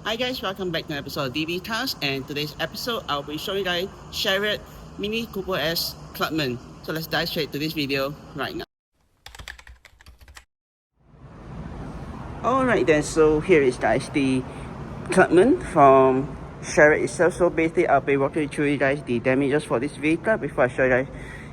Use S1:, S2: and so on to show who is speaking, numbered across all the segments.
S1: Hi guys, welcome back to an episode of DB Cars, and today's episode I'll be showing you guys Shariot Mini Cooper S Clubman. So let's dive straight to this video right now. Alright then, so here is guys the Clubman from Shariot itself. So basically I'll be walking through you guys the damages for this vehicle before I show you guys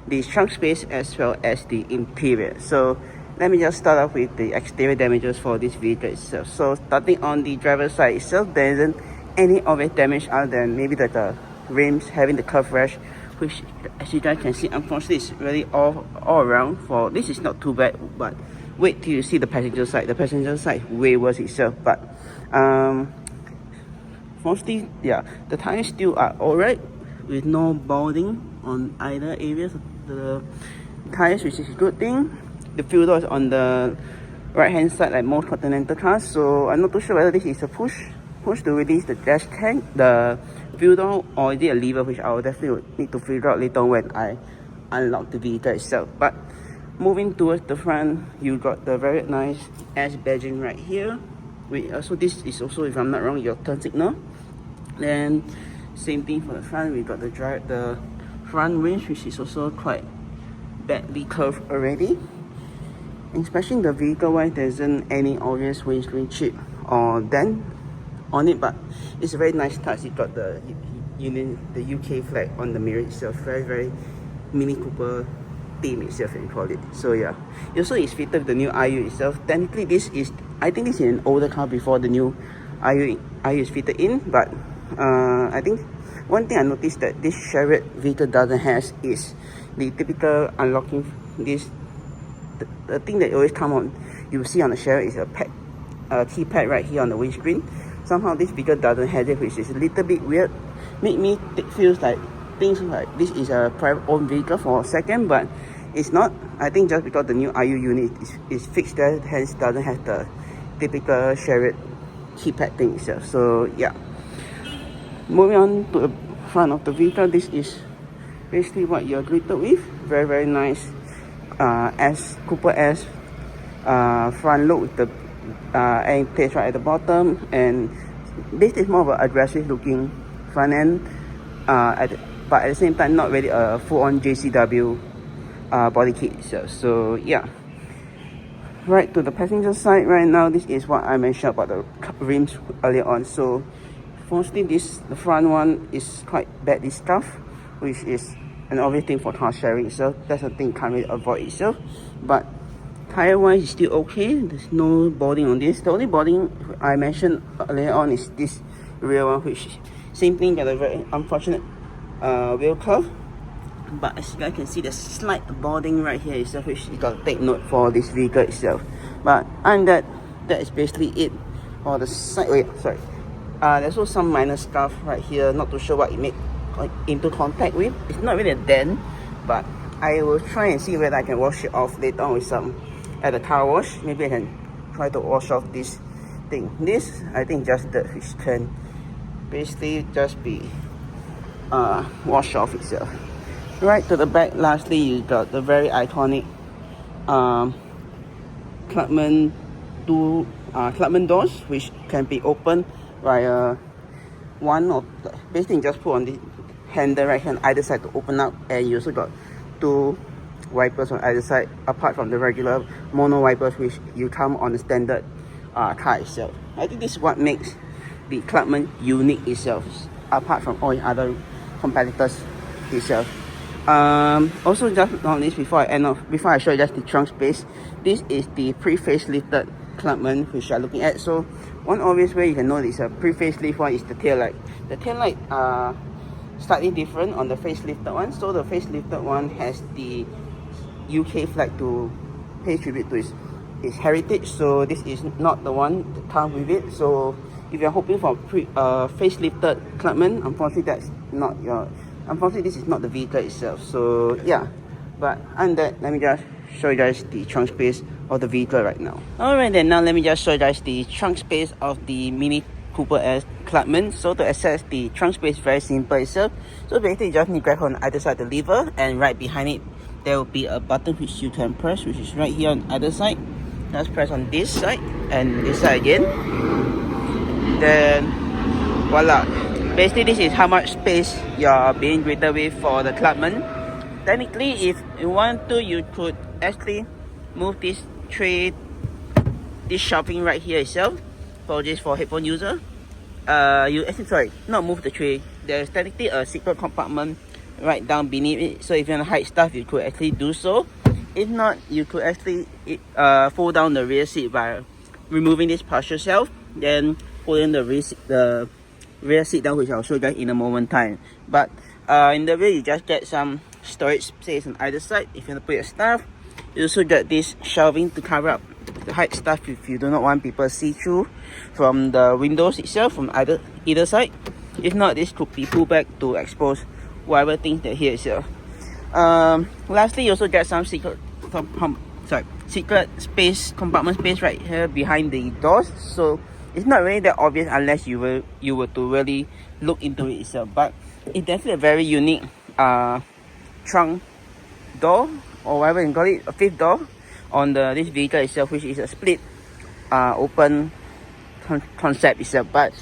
S1: the trunk space as well as the interior. So let me just start off with the exterior damages for this vehicle itself. So starting on the driver's side itself, there isn't any obvious damage other than maybe the rims having the curve rash, which as you guys can see, unfortunately it's really all around. For this is not too bad, but wait till you see the passenger side. The passenger side way worse itself, but mostly yeah, the tires still are alright with no balding on either areas of the tires, which is a good thing. The fuel door is on the right hand side like most Continental cars, so I'm not too sure whether this is a push to release the gas tank, the fuel door, or is it a lever, which I will definitely need to figure out later on when I unlock the vehicle itself. But moving towards the front, you got the very nice S badging right here. So this is also, if I'm not wrong, your turn signal. Then same thing for the front, we got the front winch, which is also quite badly curved already. Especially the vehicle wise, there isn't any obvious windscreen chip or dent on it, but it's a very nice touch. It got the UK flag on the mirror itself. Very Mini Cooper theme itself, you call it. So yeah, also it's fitted with the new IU itself. Technically this is, I think this is an older car before the new IU is fitted in, but I think one thing I noticed that this Shariot vehicle doesn't have is the typical unlocking. The thing that always come on, you will see on the Shariot is a keypad right here on the windscreen. Somehow this vehicle doesn't have it, which is a little bit weird. Make me feels like things like this is a private owned vehicle for a second, but it's not. I think just because the new IU unit is fixed there, hence doesn't have the typical Shariot keypad thing itself. So yeah, moving on to the front of the vehicle, this is basically what you're greeted with. Very nice Cooper S front look with the end plate right at the bottom, and this is more of an aggressive looking front end, but at the same time not really a full-on JCW body kit itself. So yeah, right to the passenger side right now, this is what I mentioned about the rims earlier on. So mostly the front one is quite badly scuffed, which is an obvious thing for car sharing itself. That's a thing you can't really avoid itself. But tire wise is still okay. There's no balding on this. The only balding I mentioned earlier on is this rear one, which same thing, got a very unfortunate wheel curve. But as you guys can see, there's slight balding right here itself, which you got to take note for this vehicle itself. But and that is basically it for the side. Wait, sorry. There's also some minor scuff right here. Not too sure what it made into contact with. It's not really a dent, but I will try and see whether I can wash it off later on with some at the car wash. Maybe I can try to wash off this thing. This I think just dirt, which can basically just be washed off itself. Right to the back, lastly, you got the very iconic Clubman doors, which can be opened via one of basically just put on the handle right hand either side to open up, and you also got two wipers on either side apart from the regular mono wipers which you come on the standard car itself. I think this is what makes the Clubman unique itself apart from all other competitors itself. Also, just not least, before I show you just the trunk space, this is the pre-facelifted Clubman which you are looking at. So one obvious way you can know this pre-facelift one is the tail light. The tail light are slightly different on the facelifted one. So the facelifted one has the UK flag to pay tribute to its heritage. So this is not the one that comes with it. So if you're hoping for facelifted Clubman, unfortunately this is not the vehicle itself. So yeah, but and that, let me just show you guys the trunk space of the vehicle right now. Alright then, now let me just show you guys the trunk space of the Mini Cooper S Clubman. So to access the trunk space, very simple itself. So basically you just need to grab on either side of the lever, and right behind it there will be a button which you can press, which is right here on either side. Just press on this side and this side again. then voila. Basically, this is how much space you're being greeted with for the Clubman. Technically, if you want to, you could actually move this tray, this shelving right here itself, for this for headphone user. You actually, sorry, not move the tray. There's technically a secret compartment right down beneath it. So if you want to hide stuff, you could actually do so. If not, you could actually fold down the rear seat by removing this partial shelf, then pulling the rear seat down, which I'll show you guys in a moment time. But in the rear, you just get some storage space on either side if you want to put your stuff. You also get this shelving to cover up, to hide stuff if you do not want people to see through from the windows itself from either side. If not, this could be pulled back to expose whatever things that here itself. Lastly, you also get some secret space, compartment space right here behind the doors. So it's not really that obvious unless you were to really look into it itself. But it's definitely a very unique trunk door, or whatever you call it, a fifth door on this vehicle itself, which is a split open concept itself. But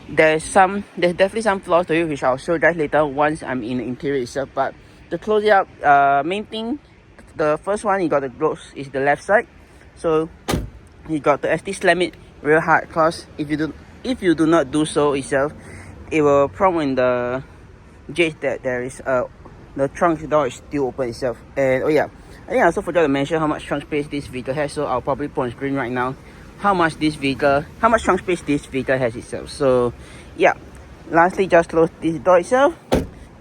S1: there's definitely some flaws to it, which I'll show you guys later once I'm in the interior itself. But to close it up, main thing, the first one you got to close is the left side. So you got to actually slam it real hard, because if you do not do so itself, it will prompt in the gauge that there is the trunk door is still open itself. And oh yeah, I think I also forgot to mention how much trunk space this vehicle has, so I'll probably put on screen right now how much trunk space this vehicle has itself. So yeah, lastly, just close this door itself,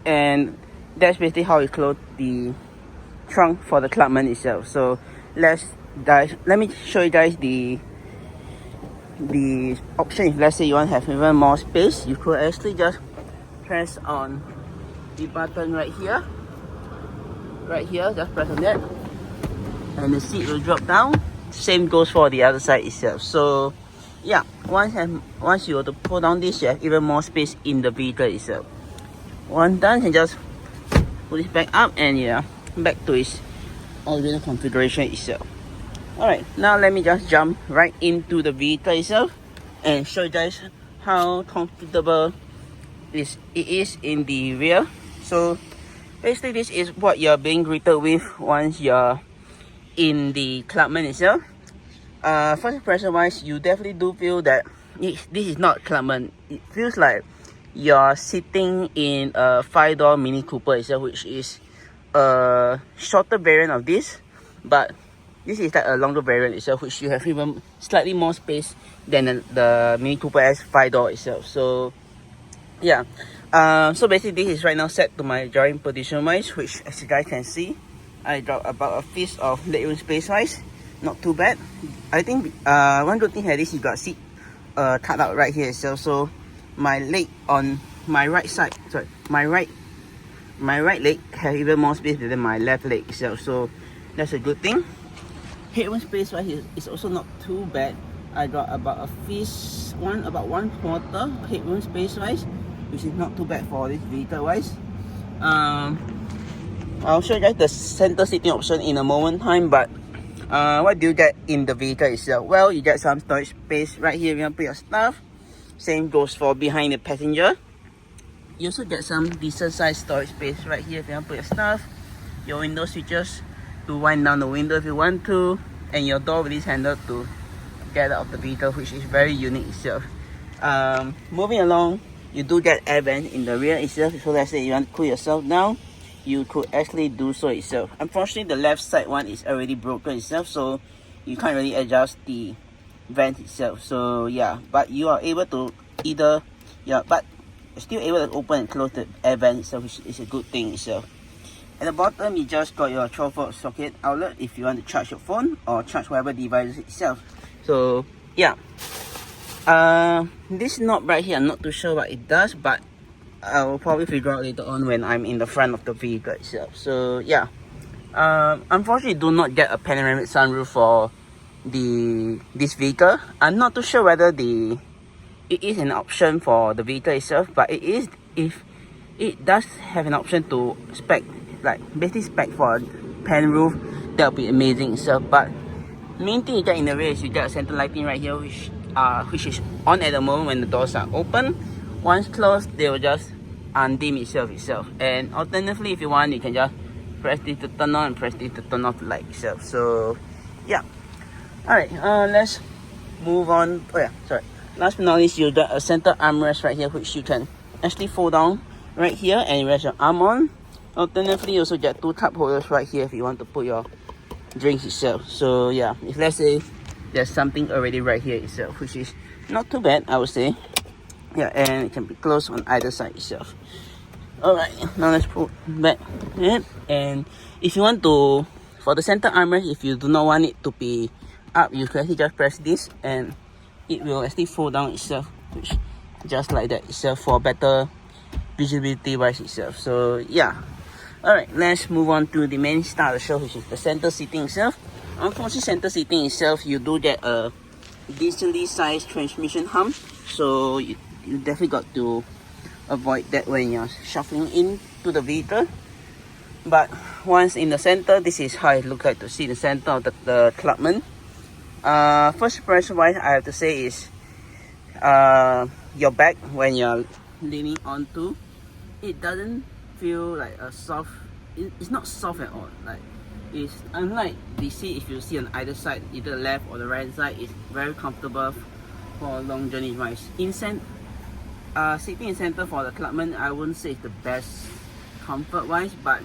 S1: and that's basically how you close the trunk for the Clubman itself. So let me show you guys the option. If let's say you want to have even more space, you could actually just press on the button right here, just press on that, and the seat will drop down. Same goes for the other side itself. So yeah, once you were to pull down this, you have even more space in the vehicle itself. Once done, you can just put it back up, and yeah, back to its original configuration itself. Alright, now let me just jump right into the vehicle itself and show you guys how comfortable it is in the rear. So basically, this is what you're being greeted with once you're in the Clubman itself. First impression wise, you definitely do feel that this is not Clubman. It feels like you're sitting in a 5-door Mini Cooper itself, which is a shorter variant of this, but this is like a longer variant itself, which you have even slightly more space than the Mini Cooper S 5-door itself. So yeah, so basically this is right now set to my driving position wise, which as you guys can see, I got about a fist of legroom space wise, not too bad. I think one good thing here is you got seat cut out right here itself, so my leg on my right side, my right leg has even more space than my left leg itself, so that's a good thing. Headroom space wise is also not too bad. I got about a fist, about 1/4 headroom space wise, which is not too bad for this vehicle wise. I'll show you guys the center seating option in a moment time, but what do you get in the vehicle itself? Well, you get some storage space right here if you want to put your stuff. Same goes for behind the passenger. You also get some decent sized storage space right here if you want to put your stuff. Your window switches to wind down the window if you want to, and your door with this handle to get out of the vehicle, which is very unique itself. Moving along, you do get air vent in the rear itself, so let's say you want to cool yourself down, you could actually do so itself. Unfortunately, the left side one is already broken itself, so you can't really adjust the vent itself. So yeah, but you are able to but you're still able to open and close the air vent itself, which is a good thing itself. At the bottom, you just got your 12-volt socket outlet if you want to charge your phone or charge whatever device itself. So yeah, this knob right here, I'm not too sure what it does, but I will probably figure out later on when I'm in the front of the vehicle itself. So yeah, unfortunately, do not get a panoramic sunroof for this vehicle. I'm not too sure whether it is an option for the vehicle itself, but it is. If it does have an option to basically spec for a pan roof, that would be amazing itself. But main thing you get in the rear is you get a center lighting right here, which which is on at the moment when the doors are open. Once closed, they will just undim itself. And alternatively, if you want, you can just press this to turn on and press this to turn off the light itself. So yeah. Alright, let's move on. Oh yeah, sorry. Last but not least, you got a center armrest right here, which you can actually fold down right here and rest your arm on. Alternatively, you also get 2 cup holders right here if you want to put your drinks itself. So yeah, if let's say there's something already right here itself, which is not too bad, I would say. Yeah, and it can be closed on either side itself. Alright, now let's put back it. And if you want to, for the center armrest, if you do not want it to be up, you can actually just press this and it will actually fold down itself, which just like that itself, for better visibility wise itself. So yeah. Alright, let's move on to the main star of the show, which is the center seating itself. Unfortunately, center seating itself, you do get a decently sized transmission hump, so you definitely got to avoid that when you're shuffling into the vehicle. But once in the center, this is how it looks like to see the center of the Clubman. First impression wise, I have to say is your back when you're leaning onto, it doesn't feel like a soft, it's not soft at all. Like, it's unlike the seat, if you see on either side, either the left or the right side, it's very comfortable for long journey wise. Sitting in center for the Clubman, I wouldn't say it's the best comfort wise, but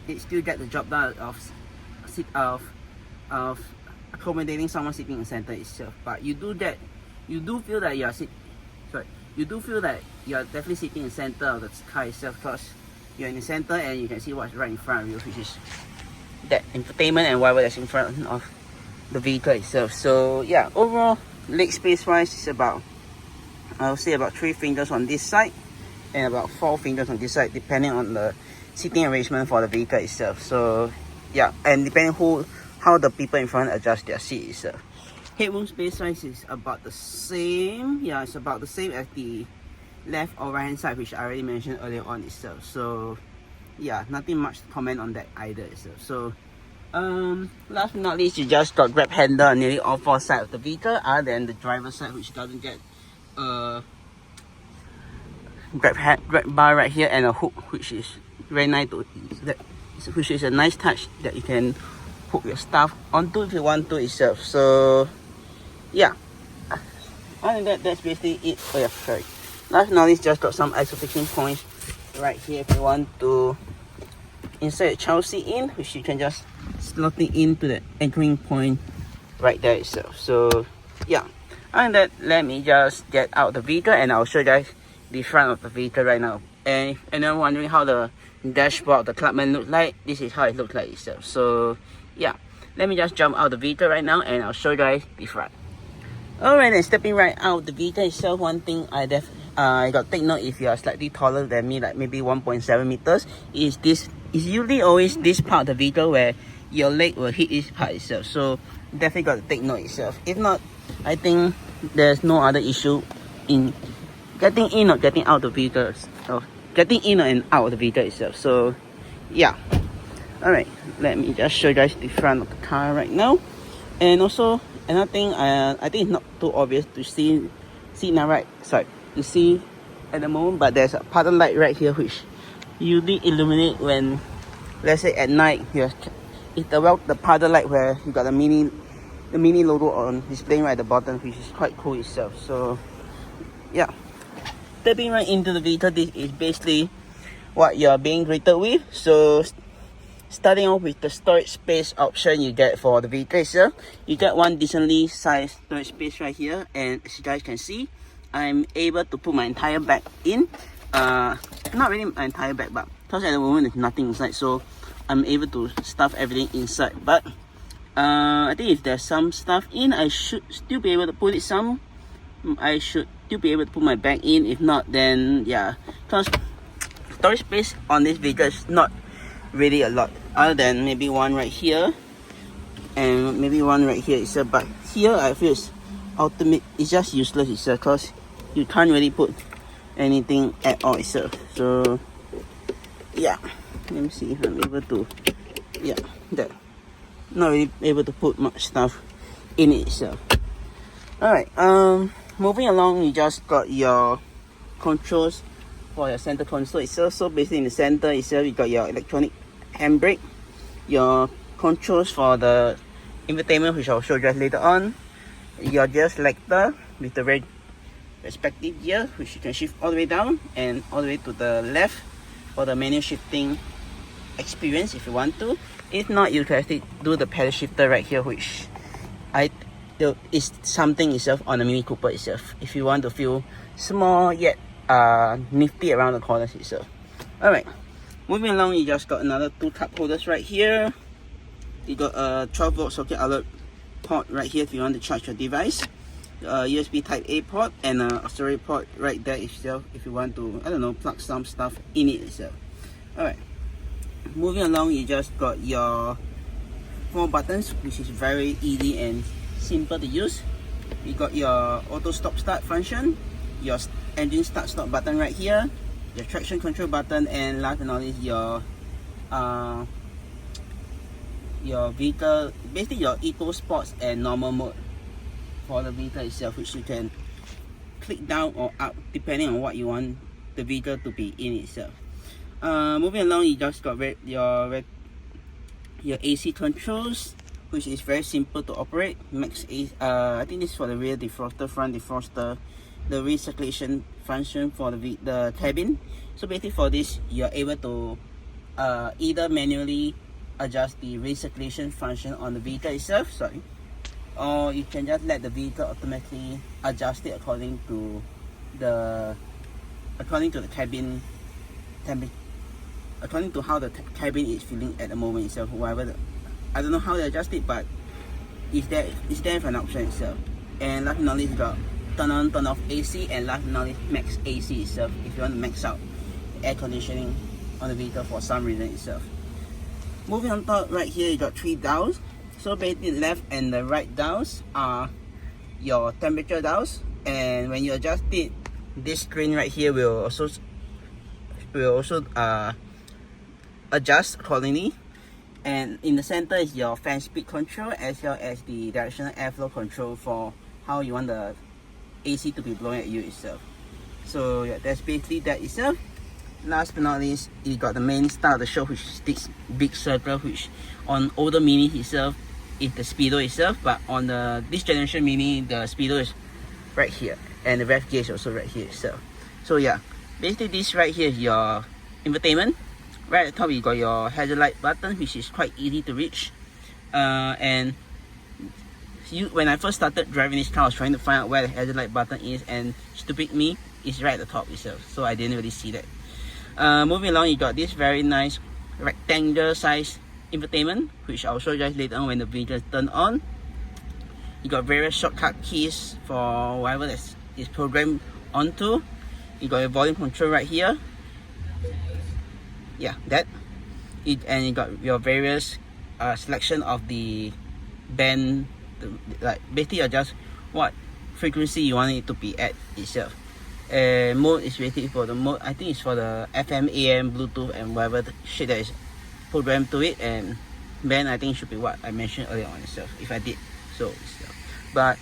S1: it still get the job done of accommodating someone sitting in center itself. But you do feel that you are definitely sitting in center of the car itself, because you're in the center and you can see what's right in front of you, which is that infotainment and whatever that's in front of the vehicle itself. So yeah, overall leg space wise is about, I would say about 3 fingers on this side and about 4 fingers on this side, depending on the seating arrangement for the vehicle itself. So yeah, and depending how the people in front adjust their seat itself. Headroom space size is about the same. Yeah, it's about the same as the left or right hand side, which I already mentioned earlier on itself. So yeah, nothing much to comment on that either itself. So last but not least, you just got grab handle on nearly all 4 sides of the vehicle, other than the driver's side, which doesn't get grab bar right here and a hook, which is very nice which is a nice touch that you can hook your stuff onto if you want to itself. So yeah, other than that, that's basically it. Oh yeah, sorry. Last but not least, just got some isofixing points right here if you want to insert a child seat in, which you can just slot it into the anchoring point right there itself. So yeah, other than that, let me just get out the vehicle and I'll show you guys the front of the vehicle right now. And if anyone wondering how the dashboard of the Clubman looks like, this is how it looks like itself. So yeah, let me just jump out the vehicle right now and I'll show you guys the front. Alright, and stepping right out the vehicle itself, one thing I got to take note, if you are slightly taller than me, like maybe 1.7 meters, is usually always this part of the vehicle where your leg will hit this part itself. So definitely got to take note itself. If not, I think there's no other issue in getting in or getting out of the vehicle, or getting in and out of the vehicle itself. So yeah. Alright, let me just show you guys the front of the car right now. And also another thing, I think it's not too obvious to see now, right? Sorry, to see at the moment, but there's a pattern light right here which usually illuminate when, let's say at night, it's the pattern light where you got the mini logo on displaying right at the bottom, which is quite cool itself. So yeah, stepping right into the vehicle, this is basically what you're being greeted with. So starting off with the storage space option you get for the vehicle itself, you get one decently sized storage space right here, and as you guys can see, I'm able to put my entire bag in. Not really my entire bag, but because at the moment there's nothing inside, so I'm able to stuff everything inside. But I think if there's some stuff in, I should still be able to put it I should still be able to put my bag in. If not, then yeah, because storage space on this vehicle is not really a lot, other than maybe one right here and maybe one right here itself. But here I feel it's just useless itself, because you can't really put anything at all itself. So yeah, let me see if I'm able to, not really able to put much stuff in it itself. Alright, moving along, you just got your controls for your center console itself. So basically in the center itself, you got your electronic handbrake, your controls for the infotainment, which I'll show you later on, your gear selector with the respective gear, which you can shift all the way down and all the way to the left for the manual shifting experience if you want to. If not, you can actually do the pedal shifter right here, which is something itself on the Mini Cooper itself, if you want to feel small yet nifty around the corners itself. Alright, moving along, you just got another 2 cup holders right here. You got a 12 volt socket outlet port right here if you want to charge your device, USB type A port, and a auxiliary port right there itself if you want to, I don't know, plug some stuff in it itself. Alright, moving along, you just got your 4 buttons, which is very easy and simple to use. You got your auto stop start function, your engine start stop button right here, your traction control button, and last but not least, your vehicle, basically your eco sports and normal mode for the vehicle itself, which you can click down or up depending on what you want the vehicle to be in itself. Moving along, you just got your AC controls, which is very simple to operate. Max I think this is for the rear defroster, front defroster, the recirculation function for the cabin. So basically for this, you're able to either manually adjust the recirculation function on the vehicle itself, or you can just let the vehicle automatically adjust it according to the cabin temperature, according to how the cabin is feeling at the moment itself. I don't know how they adjust it, but it's there for an option itself. And last but not least, you got turn on, turn off AC, and last but not least, max AC itself if you want to max out air conditioning on the vehicle for some reason itself. Moving on top right here, you got 3 dials. So basically the left and the right dials are your temperature dials, and when you adjust it, this screen right here will also adjust accordingly. And in the center is your fan speed control, as well as the directional airflow control for how you want the AC to be blowing at you itself. So yeah, that's basically that itself. Last but not least, you got the main star of the show, which is this big circle, which on older Mini itself is the speedo itself, but on this generation Mini, the speedo is right here, and the rev gear is also right here itself. So yeah, basically this right here is your infotainment. Right at the top, you got your hazard light button, which is quite easy to reach. And when I first started driving this car, I was trying to find out where the hazard light button is, and stupid me, it's right at the top itself. So I didn't really see that. Moving along, you got this very nice rectangular size infotainment, which I'll show you guys later on when the vehicle is turned on. You got various shortcut keys for whatever that is programmed onto. You got your volume control right here. Yeah, and you got your various selection of the band, like basically adjust what frequency you want it to be at itself. Mode is basically for the mode, I think it's for the FM, AM, Bluetooth, and whatever the shit that is programmed to it. And band, I think it should be what I mentioned earlier on itself, if I did so itself. But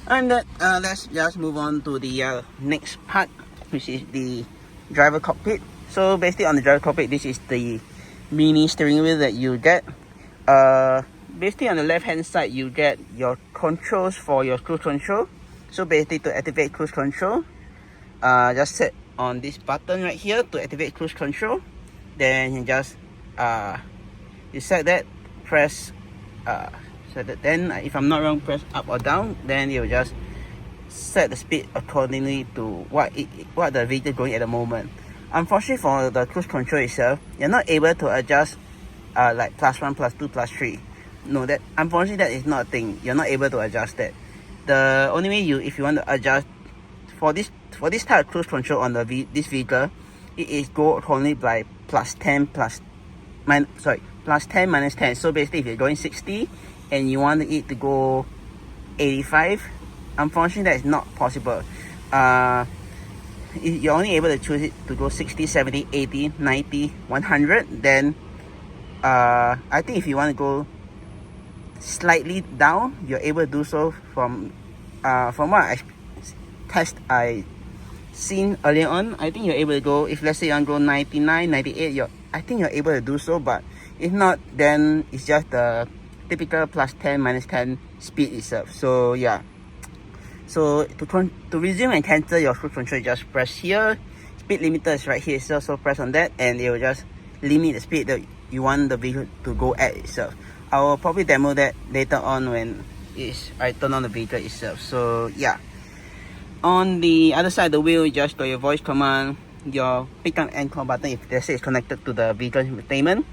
S1: and that, let's just move on to the next part, which is the driver cockpit. So basically on the driver cockpit, this is the mini steering wheel that you get. Basically on the left hand side, you get your controls for your cruise control. So basically to activate cruise control, just set on this button right here to activate cruise control. Then you just you set that, press set that. Then if I'm not wrong, press up or down. Then you just set the speed accordingly to what the vehicle is going at the moment. Unfortunately for the cruise control itself, you're not able to adjust like +1, +2, +3. No, that unfortunately that is not a thing. You're not able to adjust that. The only way if you want to adjust for this type of cruise control on this vehicle, it is go accordingly by +10 -10. So basically, if you're going 60 and you want it to go 85, unfortunately that is not possible. You're only able to choose it to go 60, 70, 80, 90, 100. Then I think if you want to go slightly down, you're able to do so from from what I seen earlier on, I think you're able to go, if let's say you want to go 99, 98, I think you're able to do so, but if not, then it's just the typical plus 10, minus 10 speed itself. So yeah. So to resume and cancel your cruise control, you just press here. Speed limiter is right here itself, so press on that and it will just limit the speed that you want the vehicle to go at itself. I will probably demo that later on when I turn on the vehicle itself. So yeah. On the other side of the wheel, you just got your voice command, your pick up and call button if let's say it's connected to the vehicle infotainment,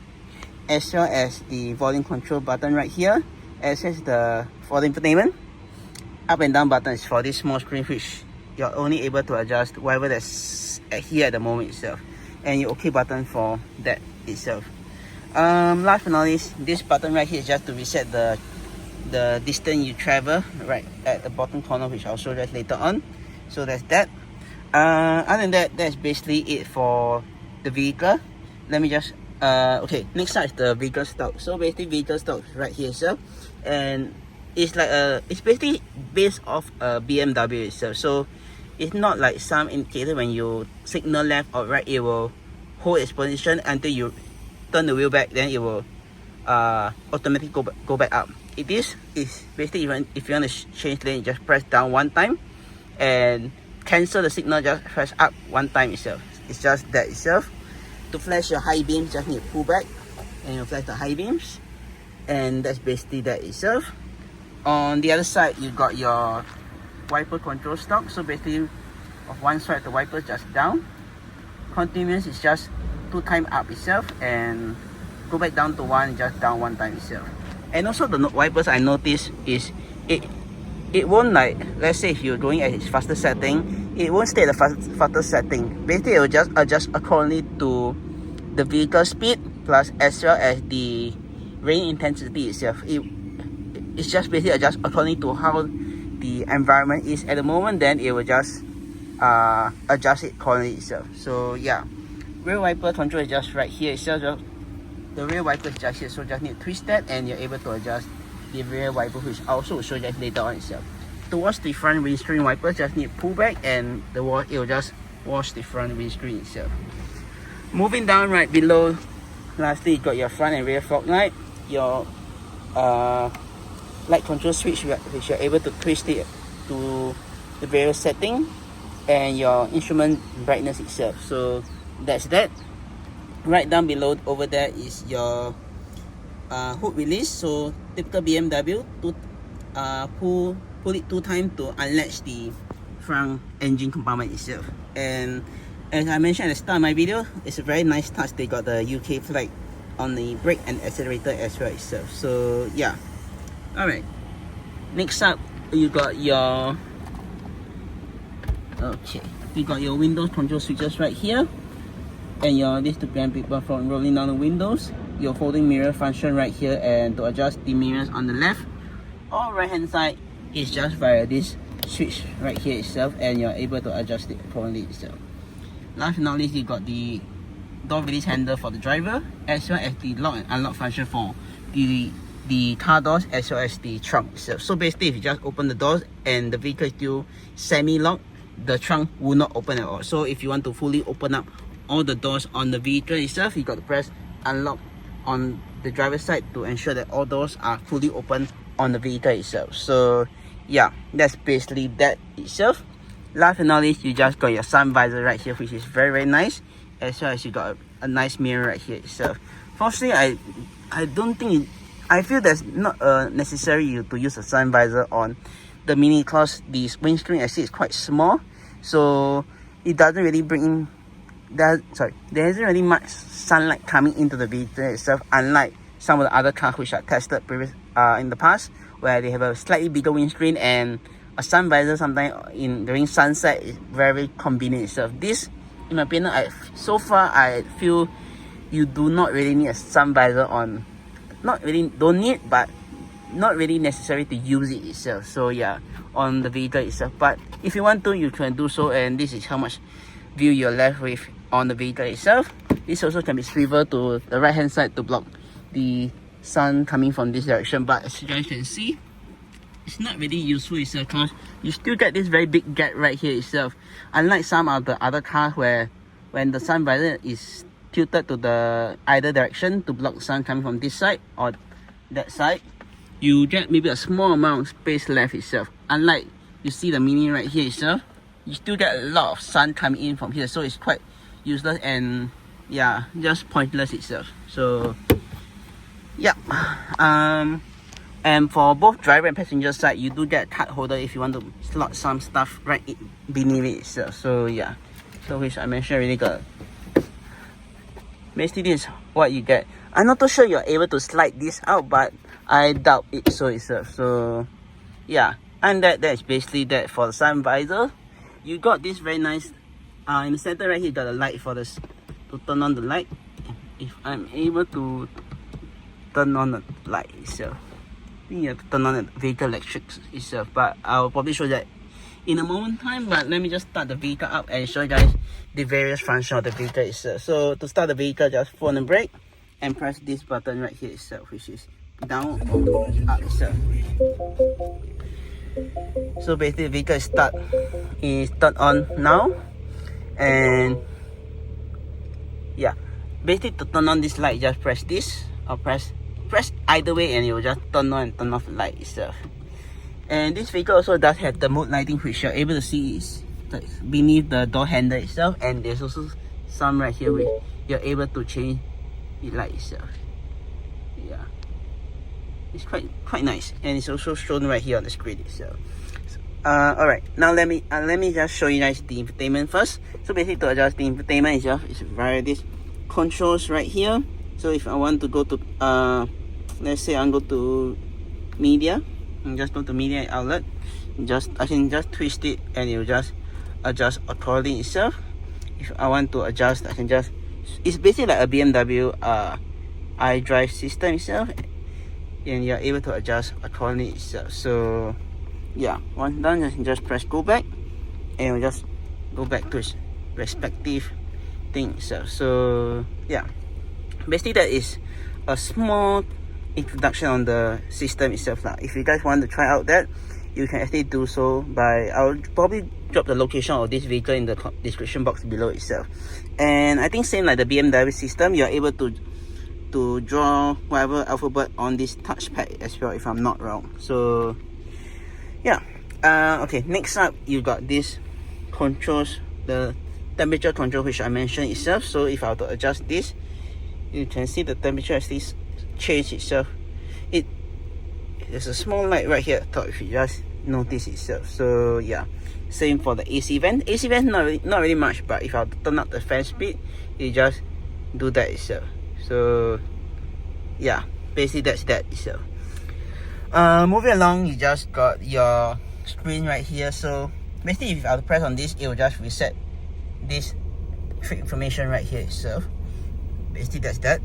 S1: as well as the volume control button right here, as well as the for the infotainment. Up and down buttons for this small screen, which you're only able to adjust whatever that's here at the moment itself, and your OK button for that itself. Last but not least, this button right here is just to reset the distance you travel right at the bottom corner, which I'll show you later on. So that's that. Other than that, that's basically it for the vehicle. Let me just okay, next up is the vehicle stock. So basically vehicle stock right here itself, and it's like it's basically based off a BMW itself. So it's not like some indicator when you signal left or right, it will hold its position until you turn the wheel back, then it will automatically go back up. Is basically if you want to change lane, you just press down one time, and cancel the signal, just press up one time itself. It's just that itself. To flash your high beams, just need to pull back and you flash the high beams, and that's basically that itself. On the other side, you got your wiper control stock. So basically of one side, the wiper just down. Continuous is just 2 times up itself, and go back down to 1, just down 1 time itself. And also the wipers, I noticed is it won't, like let's say if you're going at its faster setting, it won't stay at the faster setting. Basically it will just adjust accordingly to the vehicle speed plus as well as the rain intensity itself. It's just basically adjust according to how the environment is at the moment, then it will just adjust it accordingly itself. So yeah, rear wiper control is just right here itself. The rear wiper is just here, so just need to twist that and you're able to adjust the rear wiper, which also will show you later on itself. Towards the front windscreen wiper, just need to pull back and it will just wash the front windscreen itself. Moving down right below, lastly you got your front and rear fog light, your light control switch, which you're able to twist it to the various setting, and your instrument brightness itself. So that's that. Right down below over there is your hood release. So typical BMW, pull it 2 times to unlatch the front engine compartment itself. And as I mentioned at the start of my video, it's a very nice touch. They got the UK flag on the brake and accelerator as well itself. So yeah. Alright, next up you got your windows control switches right here, and this to prevent people from rolling down the windows. Your folding mirror function right here, and to adjust the mirrors on the left or right hand side is just via this switch right here itself, and you're able to adjust it accordingly itself. Last but not least, you got the door release handle for the driver, as well as the lock and unlock function for the car doors as well as the trunk itself. So basically if you just open the doors and the vehicle is still semi-locked, the trunk will not open at all. So if you want to fully open up all the doors on the vehicle itself, you got to press unlock on the driver's side to ensure that all doors are fully open on the vehicle itself. So yeah, that's basically that itself. Last but not least, you just got your sun visor right here, which is very, very nice, as well as you got a nice mirror right here itself. Fortunately, I don't think I feel that's not necessary to use a sun visor on the Mini, because the windscreen actually is quite small, so it doesn't really bring there isn't really much sunlight coming into the vehicle itself, unlike some of the other cars which are tested in the past, where they have a slightly bigger windscreen and a sun visor sometimes during sunset is very convenient itself. This, in my opinion, so far I feel you do not really need a sun visor on. Not really don't need, but not really necessary to use it itself. So yeah, on the vehicle itself. But if you want to, you can do so, and this is how much view you're left with on the vehicle itself. This also can be swiveled to the right hand side to block the sun coming from this direction. But as you guys can see, it's not really useful itself, because you still get this very big gap right here itself. Unlike some of the other cars where when the sun visor is tilted to the either direction to block the sun coming from this side or that side, you get maybe a small amount of space left itself. Unlike you see the Mini right here itself, you still get a lot of sun coming in from here, so it's quite useless and yeah, just pointless itself. So yeah, and for both driver and passenger side, you do get a card holder if you want to slot some stuff right beneath it itself. So yeah, so which I mentioned really good. Basically this is what you get. I'm not too sure you're able to slide this out, but I doubt it so itself. So yeah, and that's basically that for the sun visor. You got this very nice in the center right here, you got a light for this to turn on the light. If I'm able to turn on the light itself, you have to turn on the vehicle electrics itself, but I'll probably show that in a moment time. But let me just start the vehicle up and show you guys the various functions of the vehicle itself. So to start the vehicle, just phone and brake and press this button right here itself, which is down or up itself. So basically the vehicle is turned on now, and yeah, basically to turn on this light, just press this or press either way and it will just turn on and turn off the light itself. And this vehicle also does have the mode lighting, which you're able to see is beneath the door handle itself, and there's also some right here where you're able to change the light itself. Yeah, it's quite nice, and it's also shown right here on the screen itself. Alright, now let me just show you guys the infotainment first. So basically to adjust the infotainment itself is via this controls right here. So if I want to go to let's say I go to media, and just go to media outlet, I can just twist it and it will just adjust accordingly itself. If I want to adjust, I can just, it's basically like a BMW iDrive system itself, and you're able to adjust accordingly itself. So yeah, once done, you can just press go back and we'll just go back to its respective thing itself. So yeah, basically that is a small introduction on the system itself. If you guys want to try out that, you can actually do so by, I'll probably drop the location of this vehicle in the description box below itself. And I think same like the BMW system, you're able to draw whatever alphabet on this touchpad as well, if I'm not wrong. So yeah, okay, next up you got this controls, the temperature control which I mentioned itself. So if I were to adjust this, you can see the temperature as this change itself. There's a small light right here at top if you just notice itself. So yeah, same for the AC vent. AC vent not really much, but if I turn up the fan speed, you just do that itself. So yeah, basically that's that itself. Moving along, you just got your screen right here. So basically if I press on this, it will just reset this trip information right here itself. Basically that's that.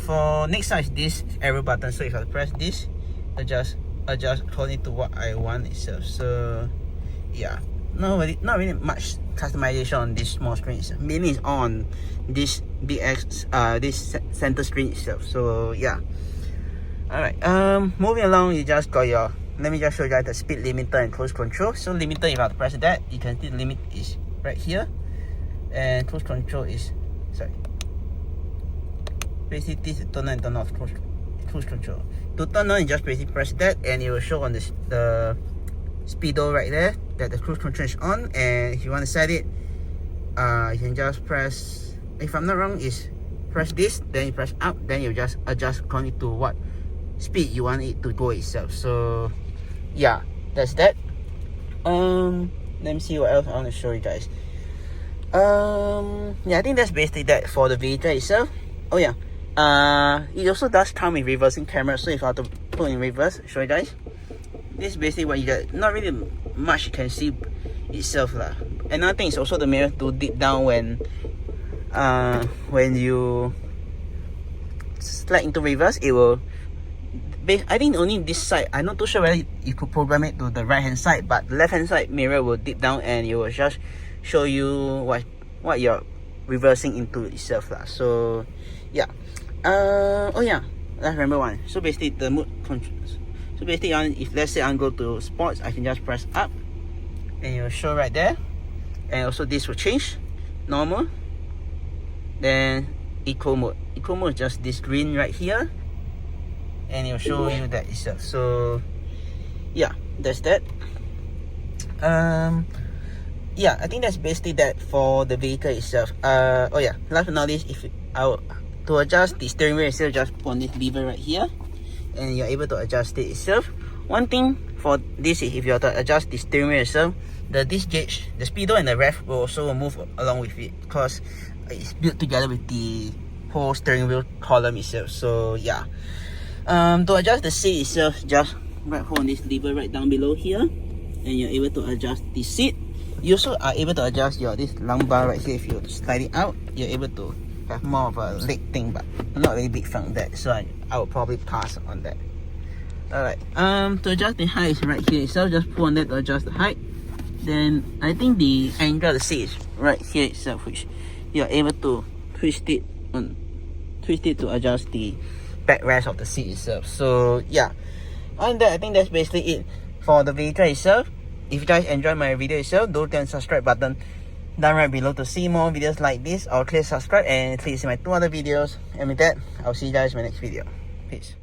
S1: For next is this arrow button. So if I press this, adjust according to what I want itself. So yeah, not really much customization on this small screen itself. Mainly it's on this big this center screen itself. So yeah. Alright, moving along, you just got your, let me just show you guys the speed limiter and cruise control. So limiter, if I press that, you can see the limit is right here, and cruise control is, basically this is turn on and turn off cruise control. To turn on, you just basically press that and it will show on the speedo right there that the cruise control is on. And if you want to set it, you can just press, if I'm not wrong, is press this, then you press up, then you just adjust according to what speed you want it to go itself. So yeah, that's that. Let me see what else I want to show you guys. Yeah, I think that's basically that for the vehicle itself. Oh yeah, it also does come with reversing camera. So if I have to put in reverse, show you guys, this is basically what you get. Not really much you can see itself lah. Another thing is also the mirror to dip down when you slide into reverse. It will, I think only this side, I'm not too sure whether you could program it to the right hand side, but the left hand side mirror will dip down and it will just show you what you're reversing into itself lah. So yeah, oh yeah, let's remember one. So basically the So basically, if let's say I go to sports, I can just press up and it will show right there. And also this will change normal, then eco mode. Eco mode is just this green right here, and it will show you that itself. So yeah, that's that. Yeah, I think that's basically that for the vehicle itself. Oh yeah, last but not least, to adjust the steering wheel itself, just put on this lever right here, and you're able to adjust it itself. One thing for this is if you are to adjust the steering wheel itself, the disc gauge, the speedo and the rev will also move along with it because it's built together with the whole steering wheel column itself. So yeah, to adjust the seat itself, just hold on this lever right down below here, and you're able to adjust the seat. You also are able to adjust this lumbar right here. If you slide it out, you're able to have more of a leg thing, but I'm not really big fan of that, so I will probably pass on that. Alright, to adjust the height right here itself, just pull on that to adjust the height. Then I think the angle of the seat is right here itself, which you're able to twist it to adjust the backrest of the seat itself. So yeah, on that, I think that's basically it for the vehicle itself. If you guys enjoyed my video itself, don't forget the subscribe button down right below to see more videos like this, or click subscribe and click see my 2 other videos. And with that, I'll see you guys in my next video. Peace.